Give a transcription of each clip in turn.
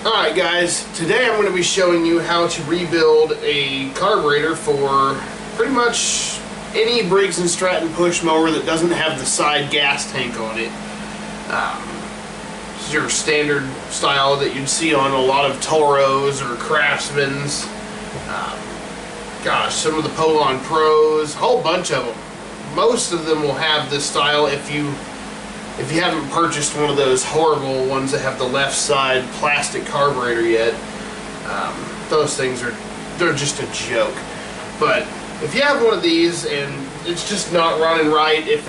Alright guys, today I'm going to be showing you how to rebuild a carburetor for pretty much any Briggs & Stratton push mower that doesn't have the side gas tank on it. This is your standard style that you'd see on a lot of Toros or Craftsman's. Gosh, some of the Polon Pros, a whole bunch of them. Most of them will have this style if you haven't purchased one of those horrible ones that have the left side plastic carburetor yet. Those things they're just a joke. But if you have one of these and it's just not running right, if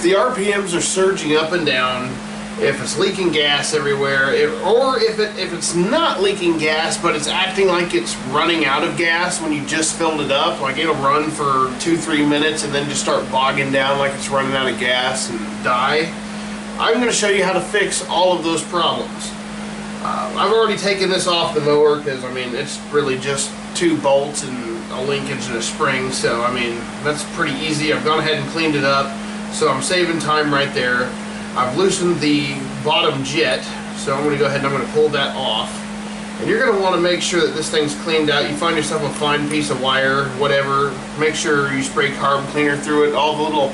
the RPMs are surging up and down, if it's leaking gas everywhere, or if it's not leaking gas but it's acting like it's running out of gas when you just filled it up, like it'll run for 2-3 minutes and then just start bogging down like it's running out of gas and die, I'm going to show you how to fix all of those problems. I've already taken this off the mower because, I mean, it's really just 2 bolts and a linkage and a spring, so I mean, that's pretty easy. I've gone ahead and cleaned it up, so I'm saving time right there. I've loosened the bottom jet, so I'm going to go ahead and I'm going to pull that off. And you're going to want to make sure that this thing's cleaned out. You find yourself a fine piece of wire, whatever, make sure you spray carb cleaner through it. All the little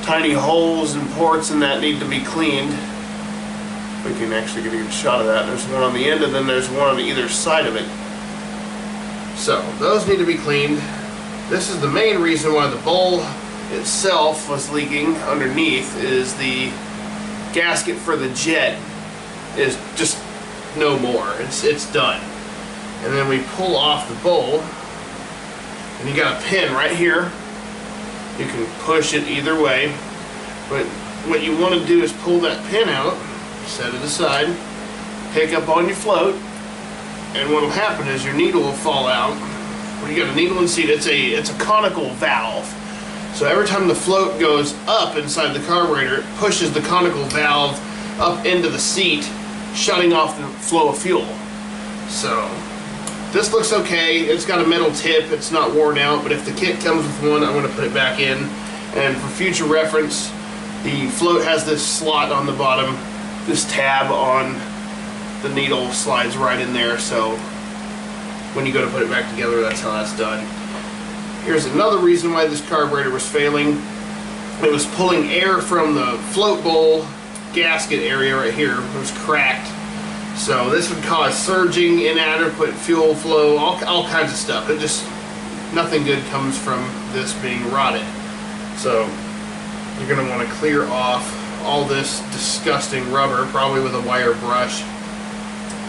tiny holes and ports and that need to be cleaned. We can actually get a good shot of that. There's one on the end and then there's one on either side of it. So those need to be cleaned. This is the main reason why the bowl itself was leaking underneath, is the gasket for the jet is just no more. It's done. And then we pull off the bowl and you got a pin right here. You can push it either way, but what you want to do is pull that pin out, set it aside, pick up on your float, and what will happen is your needle will fall out. When you got a needle and seat, it's a conical valve. So every time the float goes up inside the carburetor, it pushes the conical valve up into the seat, shutting off the flow of fuel. So this looks okay. It's got a metal tip. It's not worn out, but if the kit comes with one, I'm going to put it back in. And for future reference, the float has this slot on the bottom. This tab on the needle slides right in there, so when you go to put it back together, that's how that's done. Here's another reason why this carburetor was failing. It was pulling air from the float bowl gasket area right here. It was cracked. So this would cause surging, inadequate fuel flow, all kinds of stuff. It just, nothing good comes from this being rotted. So you're going to want to clear off all this disgusting rubber, probably with a wire brush.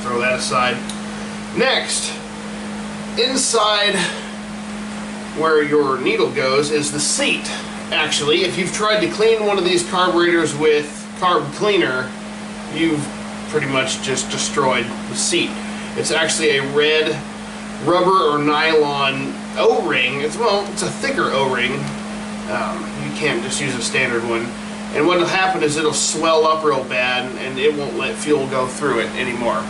Throw that aside. Next, inside where your needle goes is the seat. Actually, if you've tried to clean one of these carburetors with carb cleaner, you've pretty much just destroyed the seat. It's actually a red rubber or nylon O-ring. It's a thicker O-ring. You can't just use a standard one. And what will happen is it'll swell up real bad and it won't let fuel go through it anymore.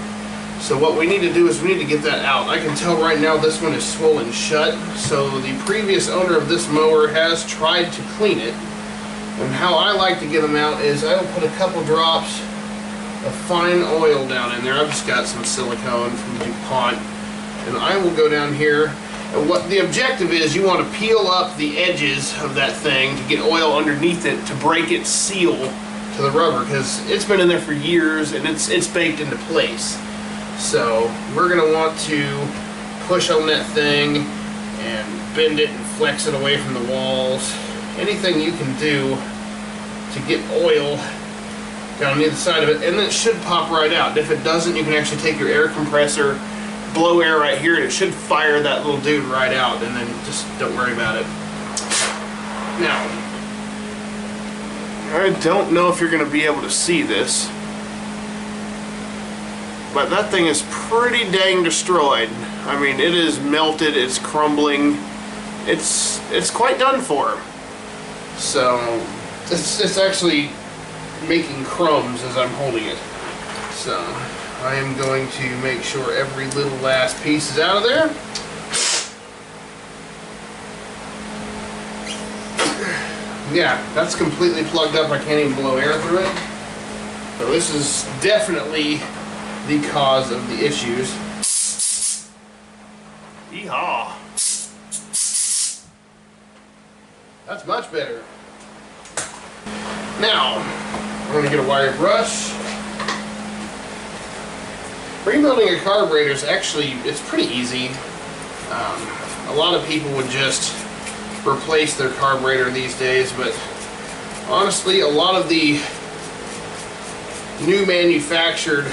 So what we need to do is we need to get that out. I can tell right now this one is swollen shut. So the previous owner of this mower has tried to clean it. And how I like to get them out is I will put a couple drops of fine oil down in there. I've just got some silicone from DuPont. And I will go down here. And what the objective is, you want to peel up the edges of that thing to get oil underneath it to break its seal to the rubber, because it's been in there for years and it's baked into place. So we're going to want to push on that thing and bend it and flex it away from the walls. Anything you can do to get oil down the side of it, and then it should pop right out. And if it doesn't, you can actually take your air compressor, blow air right here, and it should fire that little dude right out, and then just don't worry about it. Now, I don't know if you're going to be able to see this, but that thing is pretty dang destroyed. I mean, it is melted, it's crumbling, it's quite done for. So it's actually making crumbs as I'm holding it. So I am going to make sure every little last piece is out of there. Yeah, that's completely plugged up. I can't even blow air through it. So this is definitely the cause of the issues. Yeehaw! That's much better. Now, I'm going to get a wire brush. Rebuilding a carburetor is actually, it's pretty easy. A lot of people would just replace their carburetor these days, but honestly, a lot of the new manufactured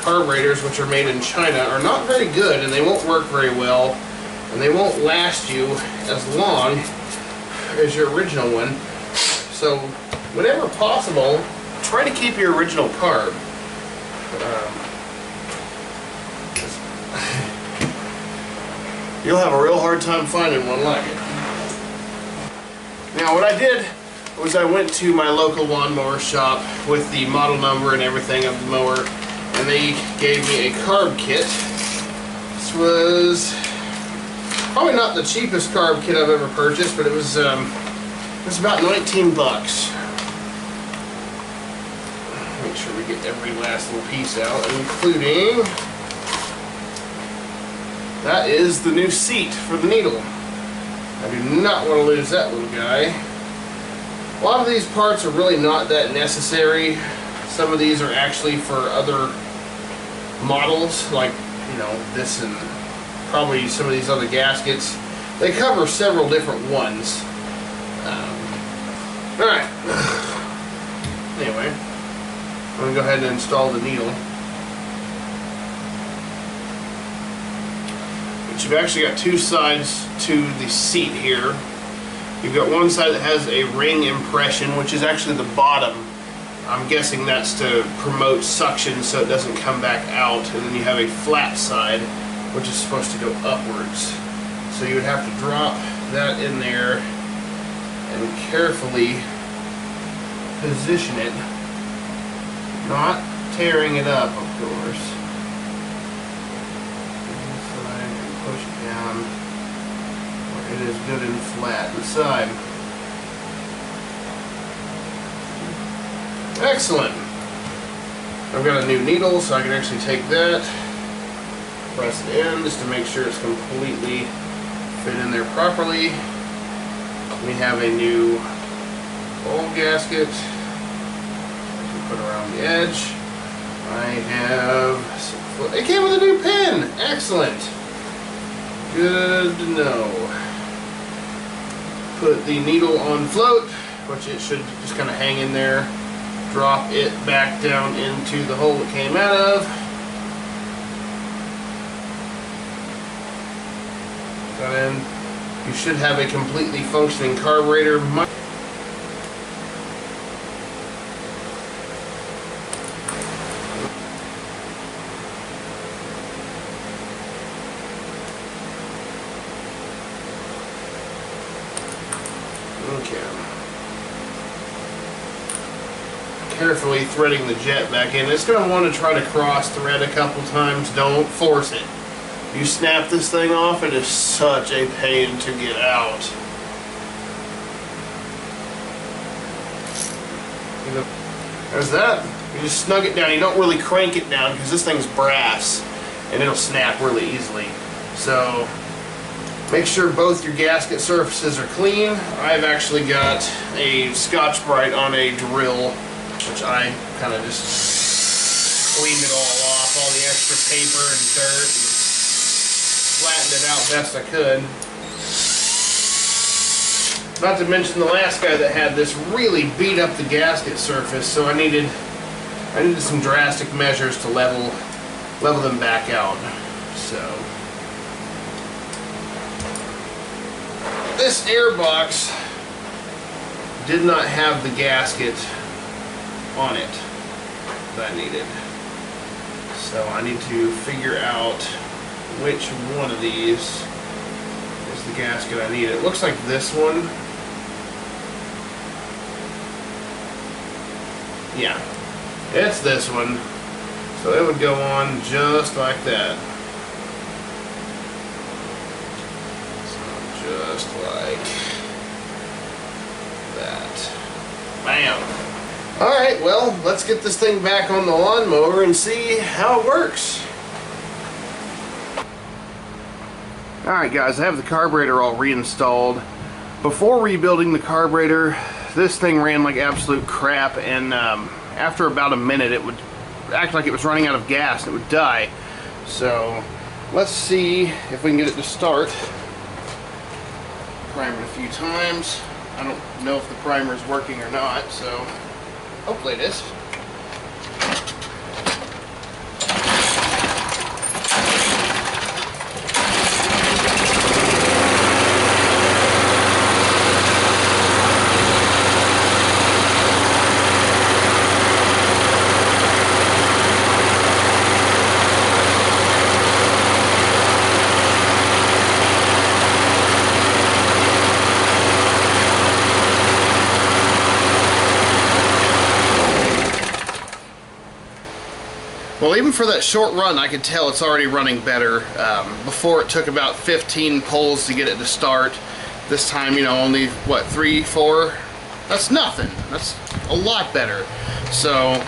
carburetors, which are made in China, are not very good, and they won't work very well, and they won't last you as long as your original one. So whenever possible, try to keep your original carb. You'll have a real hard time finding one like it. Now what I did was I went to my local lawnmower shop with the model number and everything of the mower, and they gave me a carb kit. This was probably not the cheapest carb kit I've ever purchased, but it was about 19 bucks. Make sure we get every last little piece out, including, that is the new seat for the needle. I do not want to lose that little guy. A lot of these parts are really not that necessary. Some of these are actually for other models, like, you know, this and probably some of these other gaskets. They cover several different ones. Alright. Anyway, I'm going to go ahead and install the needle. But you've actually got two sides to the seat here. You've got one side that has a ring impression, which is actually the bottom. I'm guessing that's to promote suction so it doesn't come back out. And then you have a flat side, which is supposed to go upwards. So you would have to drop that in there and carefully position it, not tearing it up, of course. Inside and push it down where it is good and flat inside. Excellent. I've got a new needle, so I can actually take that, press it in just to make sure it's completely fit in there properly. We have a new bowl gasket to put around the edge. I have some, it came with a new pin. Excellent. Good to know. Put the needle on float, which it should just kind of hang in there. Drop it back down into the hole it came out of. Got in. You should have a completely functioning carburetor. Okay. Carefully threading the jet back in. It's going to want to try to cross thread a couple times. Don't force it. You snap this thing off, it is such a pain to get out. There's that. You just snug it down. You don't really crank it down because this thing's brass and it'll snap really easily. So make sure both your gasket surfaces are clean. I've actually got a Scotch-Brite on a drill, which I kind of just cleaned it all off, all the extra paper and dirt, and flattened it out best I could. Not to mention the last guy that had this really beat up the gasket surface, so I needed some drastic measures to level them back out. So this air box did not have the gasket on it that I needed. So I need to figure out which one of these is the gasket I need. It looks like this one. Yeah, it's this one. So it would go on just like that. So just like that. Bam! Alright, well, let's get this thing back on the lawnmower and see how it works. Alright guys, I have the carburetor all reinstalled. Before rebuilding the carburetor, this thing ran like absolute crap, and after about a minute it would act like it was running out of gas and it would die. So let's see if we can get it to start. Primer it a few times. I don't know if the primer is working or not, so hopefully it is. Well, even for that short run, I could tell it's already running better. Before it took about 15 pulls to get it to start. This time, you know, only, what, 3, 4? That's nothing. That's a lot better. So,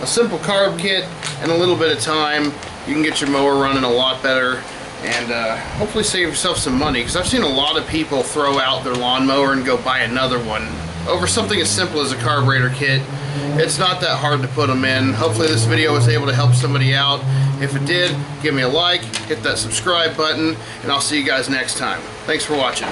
a simple carb kit and a little bit of time, you can get your mower running a lot better and hopefully save yourself some money, because I've seen a lot of people throw out their lawnmower and go buy another one over something as simple as a carburetor kit. It's not that hard to put them in. Hopefully this video was able to help somebody out. If it did, give me a like, hit that subscribe button, and I'll see you guys next time. Thanks for watching.